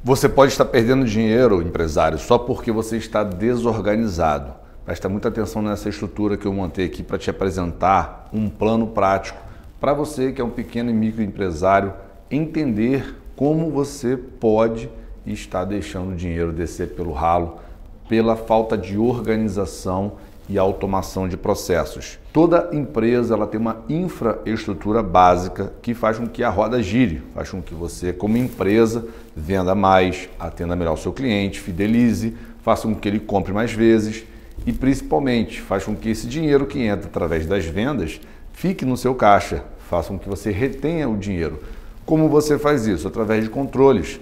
Você pode estar perdendo dinheiro, empresário, só porque você está desorganizado. Presta muita atenção nessa estrutura que eu montei aqui para te apresentar um plano prático para você que é um pequeno e microempresário entender como você pode estar deixando o dinheiro descer pelo ralo pela falta de organização e automação de processos. Toda empresa ela tem uma infraestrutura básica que faz com que a roda gire, faz com que você, como empresa, venda mais, atenda melhor o seu cliente, fidelize, faça com que ele compre mais vezes e, principalmente, faz com que esse dinheiro que entra através das vendas fique no seu caixa, faça com que você retenha o dinheiro. Como você faz isso? Através de controles.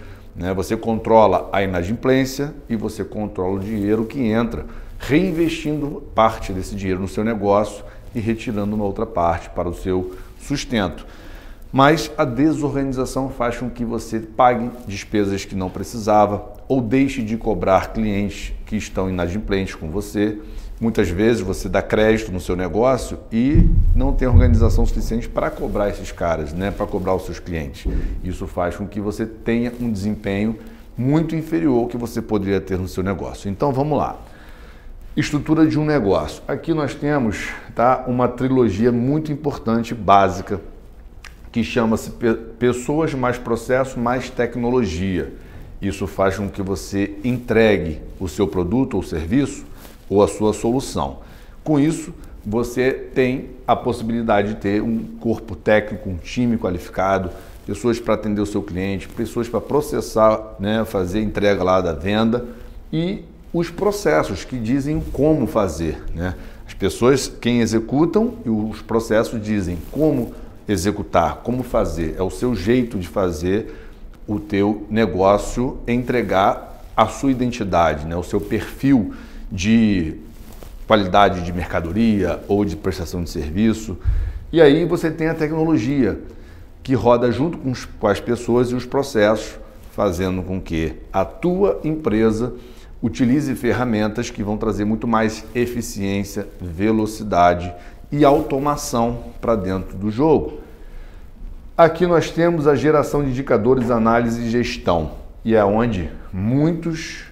Você controla a inadimplência e você controla o dinheiro que entra, reinvestindo parte desse dinheiro no seu negócio e retirando uma outra parte para o seu sustento. Mas a desorganização faz com que você pague despesas que não precisava ou deixe de cobrar clientes que estão inadimplentes com você. Muitas vezes você dá crédito no seu negócio e não tem organização suficiente para cobrar esses caras, para cobrar os seus clientes. Isso faz com que você tenha um desempenho muito inferior ao que você poderia ter no seu negócio. Então vamos lá. Estrutura de um negócio. Aqui nós temos uma trilogia muito importante, básica, que chama-se Pessoas mais Processo mais Tecnologia. Isso faz com que você entregue o seu produto ou serviço ou a sua solução. Com isso, você tem a possibilidade de ter um corpo técnico, um time qualificado, pessoas para atender o seu cliente, pessoas para processar, fazer a entrega lá da venda e os processos que dizem como fazer. As pessoas, quem executam, e os processos dizem como executar, como fazer. É o seu jeito de fazer o teu negócio entregar a sua identidade, o seu perfil de qualidade de mercadoria ou de prestação de serviço. E aí você tem a tecnologia que roda junto com as pessoas e os processos, fazendo com que a tua empresa utilize ferramentas que vão trazer muito mais eficiência, velocidade e automação para dentro do jogo. Aqui nós temos a geração de indicadores, análise e gestão. E é onde muitos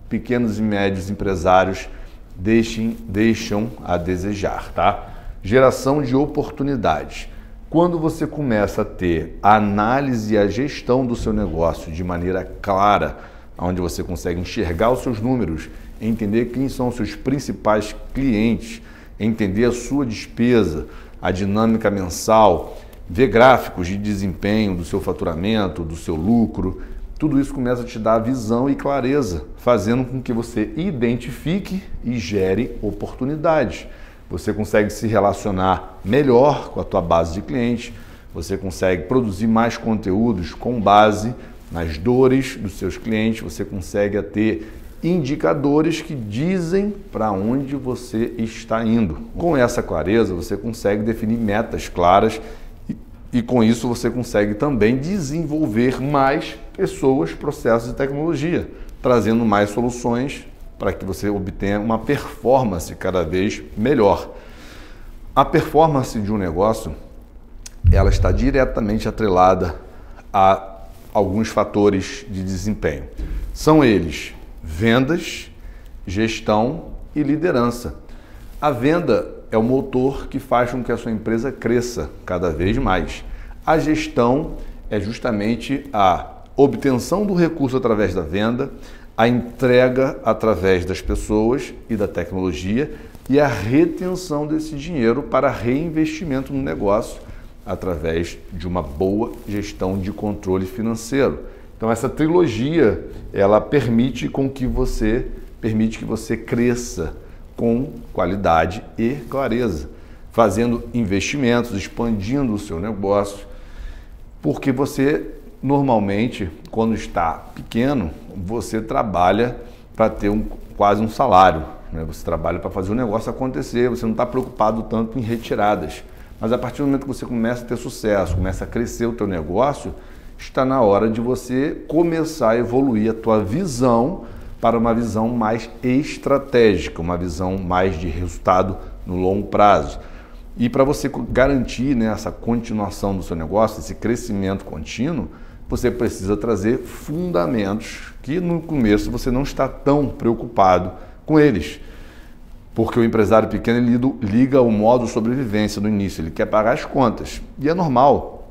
pequenos e médios empresários deixam a desejar, Geração de oportunidades. Quando você começa a ter a análise e a gestão do seu negócio de maneira clara, onde você consegue enxergar os seus números, entender quem são os seus principais clientes, entender a sua despesa, a dinâmica mensal, ver gráficos de desempenho do seu faturamento, do seu lucro, tudo isso começa a te dar visão e clareza, fazendo com que você identifique e gere oportunidades. Você consegue se relacionar melhor com a tua base de clientes, você consegue produzir mais conteúdos com base nas dores dos seus clientes, você consegue ter indicadores que dizem para onde você está indo. Com essa clareza, você consegue definir metas claras e com isso você consegue também desenvolver mais pessoas, processos e tecnologia, trazendo mais soluções para que você obtenha uma performance cada vez melhor. A performance de um negócio, ela está diretamente atrelada a alguns fatores de desempenho. São eles vendas, gestão e liderança. A venda é o motor que faz com que a sua empresa cresça cada vez mais. A gestão é justamente a obtenção do recurso através da venda, a entrega através das pessoas e da tecnologia e a retenção desse dinheiro para reinvestimento no negócio através de uma boa gestão de controle financeiro. Então essa trilogia, ela permite que você cresça com qualidade e clareza, fazendo investimentos, expandindo o seu negócio, porque você normalmente, quando está pequeno, você trabalha para ter quase um salário, Você trabalha para fazer o negócio acontecer, você não está preocupado tanto em retiradas. Mas a partir do momento que você começa a ter sucesso, começa a crescer o teu negócio, está na hora de você começar a evoluir a tua visão para uma visão mais estratégica, uma visão mais de resultado no longo prazo. E para você garantir essa continuação do seu negócio, esse crescimento contínuo, você precisa trazer fundamentos que no começo você não está tão preocupado com eles. Porque o empresário pequeno ele liga o modo sobrevivência no início, ele quer pagar as contas. E é normal,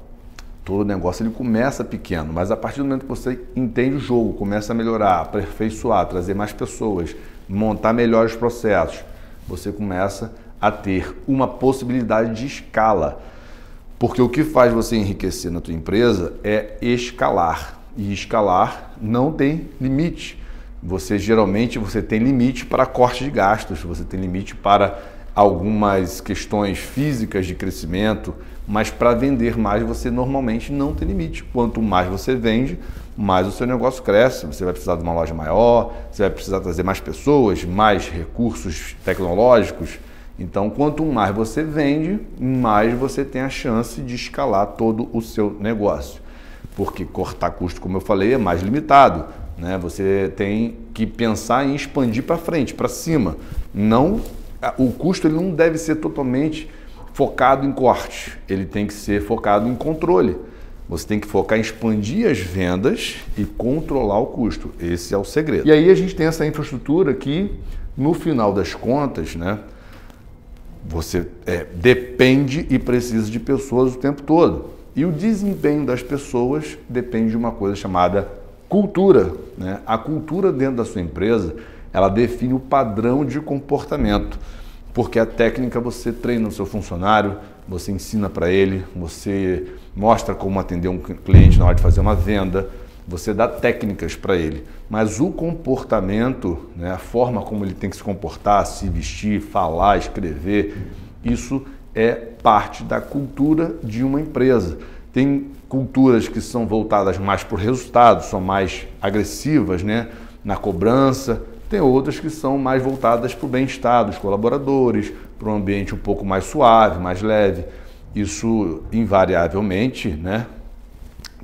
todo negócio ele começa pequeno, mas a partir do momento que você entende o jogo, começa a melhorar, aperfeiçoar, trazer mais pessoas, montar melhores processos, você começa a ter uma possibilidade de escala. Porque o que faz você enriquecer na tua empresa é escalar. E escalar não tem limite. Geralmente você tem limite para corte de gastos, você tem limite para algumas questões físicas de crescimento, mas para vender mais você normalmente não tem limite. Quanto mais você vende, mais o seu negócio cresce. Você vai precisar de uma loja maior, você vai precisar trazer mais pessoas, mais recursos tecnológicos. Então, quanto mais você vende, mais você tem a chance de escalar todo o seu negócio. Porque cortar custo, como eu falei, é mais limitado, né? Você tem que pensar em expandir para frente, para cima. O custo ele não deve ser totalmente focado em corte, ele tem que ser focado em controle. Você tem que focar em expandir as vendas e controlar o custo. Esse é o segredo. E aí a gente tem essa infraestrutura que, no final das contas, né, você depende e precisa de pessoas o tempo todo. E o desempenho das pessoas depende de uma coisa chamada cultura, né? A cultura dentro da sua empresa, ela define o padrão de comportamento. Porque a técnica você treina o seu funcionário, você ensina para ele, você mostra como atender um cliente na hora de fazer uma venda, você dá técnicas para ele. Mas o comportamento, né, a forma como ele tem que se comportar, se vestir, falar, escrever, isso é parte da cultura de uma empresa. Tem culturas que são voltadas mais para o resultado, são mais agressivas, né, na cobrança. Tem outras que são mais voltadas para o bem-estar dos colaboradores, para um ambiente um pouco mais suave, mais leve. Isso, invariavelmente, né,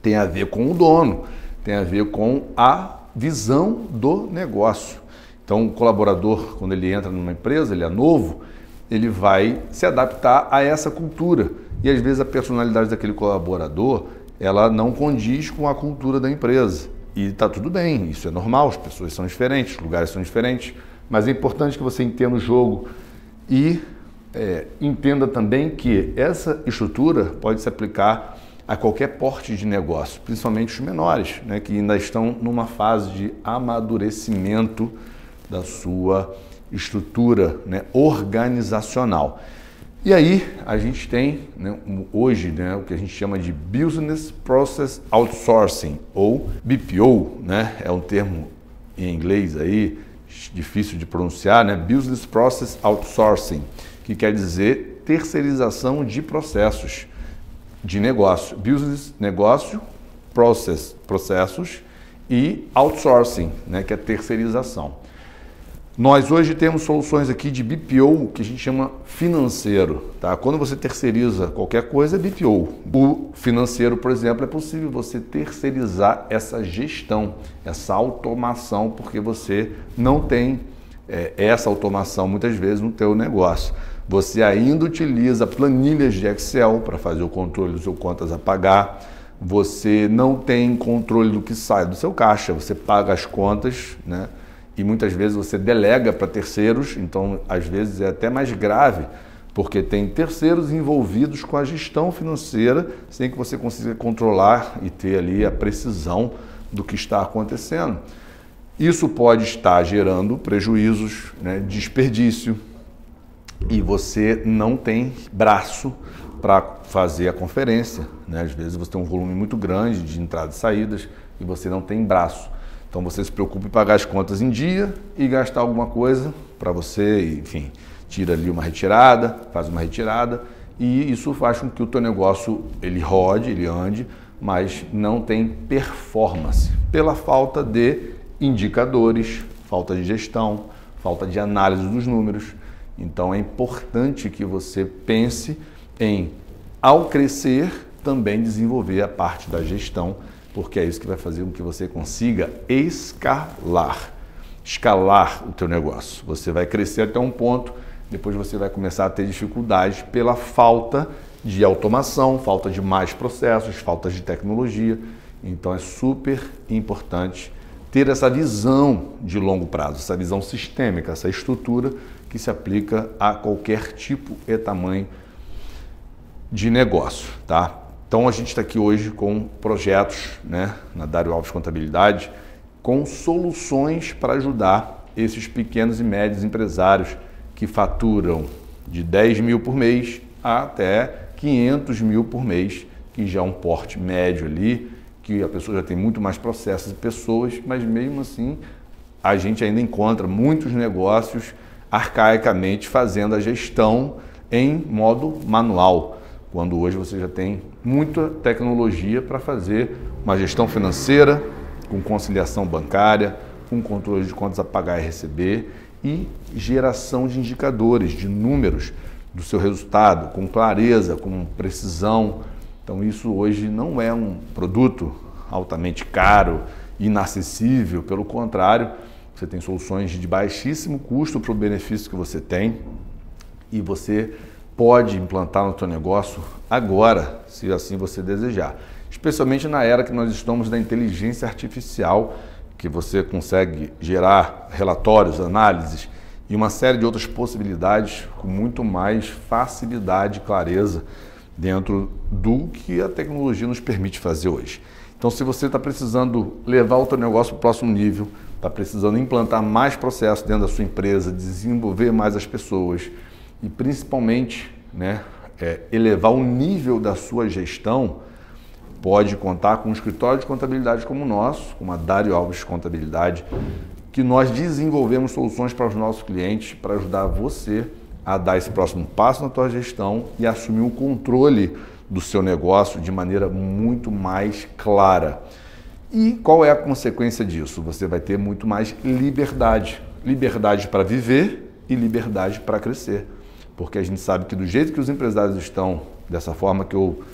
tem a ver com o dono, tem a ver com a visão do negócio. Então, o colaborador, quando ele entra numa empresa, ele é novo, ele vai se adaptar a essa cultura. E às vezes a personalidade daquele colaborador, ela não condiz com a cultura da empresa. E está tudo bem, isso é normal, as pessoas são diferentes, os lugares são diferentes, mas é importante que você entenda o jogo e entenda também que essa estrutura pode se aplicar a qualquer porte de negócio, principalmente os menores, né, que ainda estão numa fase de amadurecimento da sua estrutura, né, organizacional. E aí a gente tem, né, hoje, né, o que a gente chama de Business Process Outsourcing, ou BPO, né, é um termo em inglês aí difícil de pronunciar, né, Business Process Outsourcing, que quer dizer terceirização de processos de negócio. Business, negócio, processos e outsourcing, né, que é terceirização. Nós hoje temos soluções aqui de BPO que a gente chama financeiro, tá? Quando você terceiriza qualquer coisa é BPO. O financeiro, por exemplo, é possível você terceirizar essa gestão, essa automação, porque você não tem essa automação muitas vezes no teu negócio. Você ainda utiliza planilhas de Excel para fazer o controle dos seus contas a pagar. Você não tem controle do que sai do seu caixa. Você paga as contas, né? E muitas vezes você delega para terceiros, então às vezes é até mais grave, porque tem terceiros envolvidos com a gestão financeira, sem que você consiga controlar e ter ali a precisão do que está acontecendo. Isso pode estar gerando prejuízos, né, desperdício, e você não tem braço para fazer a conferência, né? Às vezes você tem um volume muito grande de entradas e saídas e você não tem braço. Então você se preocupa em pagar as contas em dia e gastar alguma coisa para você, enfim, tira ali uma retirada, faz uma retirada e isso faz com que o teu negócio ele rode, ele ande, mas não tem performance pela falta de indicadores, falta de gestão, falta de análise dos números. Então é importante que você pense em, ao crescer, também desenvolver a parte da gestão, porque é isso que vai fazer com que você consiga escalar o teu negócio. Você vai crescer até um ponto, depois você vai começar a ter dificuldades pela falta de automação, falta de mais processos, falta de tecnologia. Então é super importante ter essa visão de longo prazo, essa visão sistêmica, essa estrutura que se aplica a qualquer tipo e tamanho de negócio, tá? Então a gente está aqui hoje com projetos, né, na Dário Alves Contabilidade, com soluções para ajudar esses pequenos e médios empresários que faturam de 10 mil por mês até 500 mil por mês, que já é um porte médio ali, que a pessoa já tem muito mais processos e pessoas, mas mesmo assim a gente ainda encontra muitos negócios arcaicamente fazendo a gestão em modo manual, quando hoje você já tem muita tecnologia para fazer uma gestão financeira, com conciliação bancária, com controle de contas a pagar e receber e geração de indicadores, de números do seu resultado, com clareza, com precisão. Então isso hoje não é um produto altamente caro, inacessível, pelo contrário, você tem soluções de baixíssimo custo para o benefício que você tem e você pode implantar no seu negócio agora, se assim você desejar. Especialmente na era que nós estamos da inteligência artificial, que você consegue gerar relatórios, análises e uma série de outras possibilidades com muito mais facilidade e clareza dentro do que a tecnologia nos permite fazer hoje. Então, se você está precisando levar o seu negócio para o próximo nível, está precisando implantar mais processos dentro da sua empresa, desenvolver mais as pessoas e principalmente, né, elevar o nível da sua gestão, pode contar com um escritório de contabilidade como o nosso, como a Dário Alves Contabilidade, que nós desenvolvemos soluções para os nossos clientes para ajudar você a dar esse próximo passo na tua gestão e assumir o controle do seu negócio de maneira muito mais clara. E qual é a consequência disso? Você vai ter muito mais liberdade. Liberdade para viver e liberdade para crescer. Porque a gente sabe que do jeito que os empresários estão, dessa forma que eu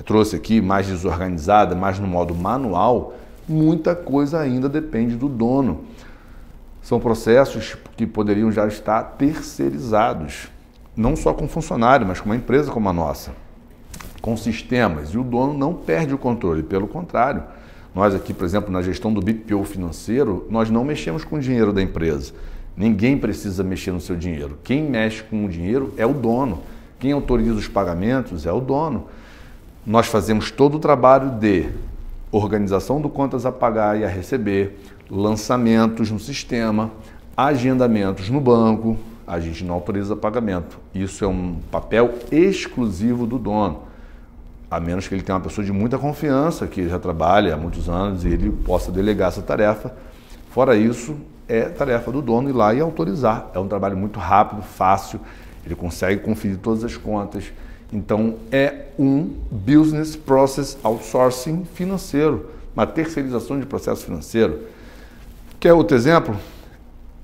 trouxe aqui, mais desorganizada, mais no modo manual, muita coisa ainda depende do dono. São processos que poderiam já estar terceirizados, não só com funcionário, mas com uma empresa como a nossa, com sistemas, e o dono não perde o controle, pelo contrário. Nós aqui, por exemplo, na gestão do BPO financeiro, nós não mexemos com o dinheiro da empresa. Ninguém precisa mexer no seu dinheiro. Quem mexe com o dinheiro é o dono. Quem autoriza os pagamentos é o dono. Nós fazemos todo o trabalho de organização do contas a pagar e a receber, lançamentos no sistema, agendamentos no banco, a gente não autoriza pagamento. Isso é um papel exclusivo do dono, a menos que ele tenha uma pessoa de muita confiança, que já trabalha há muitos anos e ele possa delegar essa tarefa. Fora isso, é tarefa do dono ir lá e autorizar. É um trabalho muito rápido, fácil, ele consegue conferir todas as contas. Então, é um Business Process Outsourcing financeiro, uma terceirização de processo financeiro. Quer outro exemplo?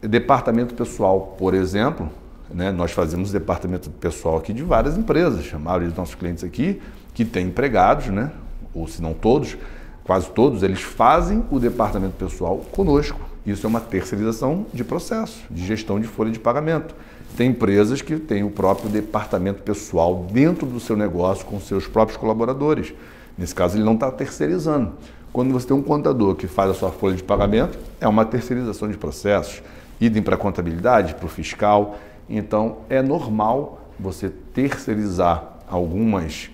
Departamento pessoal, por exemplo, né? Nós fazemos departamento pessoal aqui de várias empresas, a maioria dos nossos clientes aqui, que tem empregados, né? Ou se não todos, quase todos, eles fazem o departamento pessoal conosco. Isso é uma terceirização de processo, de gestão de folha de pagamento. Tem empresas que têm o próprio departamento pessoal dentro do seu negócio com seus próprios colaboradores. Nesse caso, ele não está terceirizando. Quando você tem um contador que faz a sua folha de pagamento, é uma terceirização de processos. Idem para a contabilidade, para o fiscal. Então, é normal você terceirizar algumas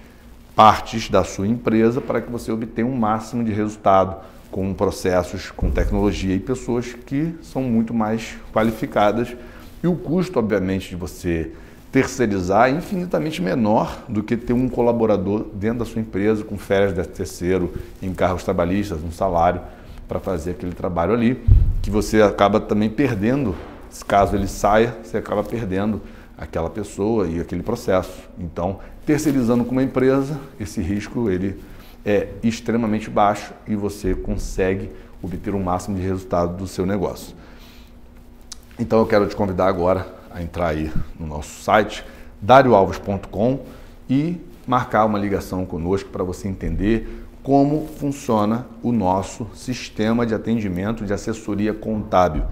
partes da sua empresa para que você obtenha um máximo de resultado com processos, com tecnologia e pessoas que são muito mais qualificadas. E o custo, obviamente, de você terceirizar é infinitamente menor do que ter um colaborador dentro da sua empresa, com férias de terceiro, encargos trabalhistas, um salário, para fazer aquele trabalho ali, que você acaba também perdendo, caso ele saia, você acaba perdendo aquela pessoa e aquele processo. Então, terceirizando com uma empresa, esse risco ele é extremamente baixo e você consegue obter o máximo de resultado do seu negócio. Então eu quero te convidar agora a entrar aí no nosso site, darioalves.com, e marcar uma ligação conosco para você entender como funciona o nosso sistema de atendimento de assessoria contábil,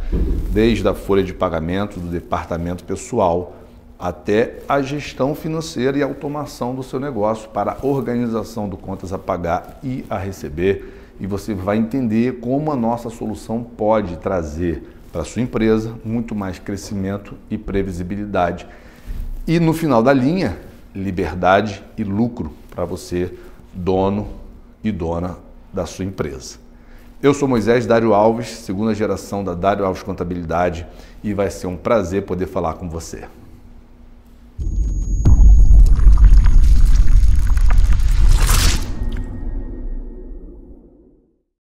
desde a folha de pagamento do departamento pessoal até a gestão financeira e automação do seu negócio para a organização do contas a pagar e a receber e você vai entender como a nossa solução pode trazer para a sua empresa muito mais crescimento e previsibilidade. E no final da linha, liberdade e lucro para você, dono e dona da sua empresa. Eu sou Moisés Dário Alves, segunda geração da Dário Alves Contabilidade, e vai ser um prazer poder falar com você.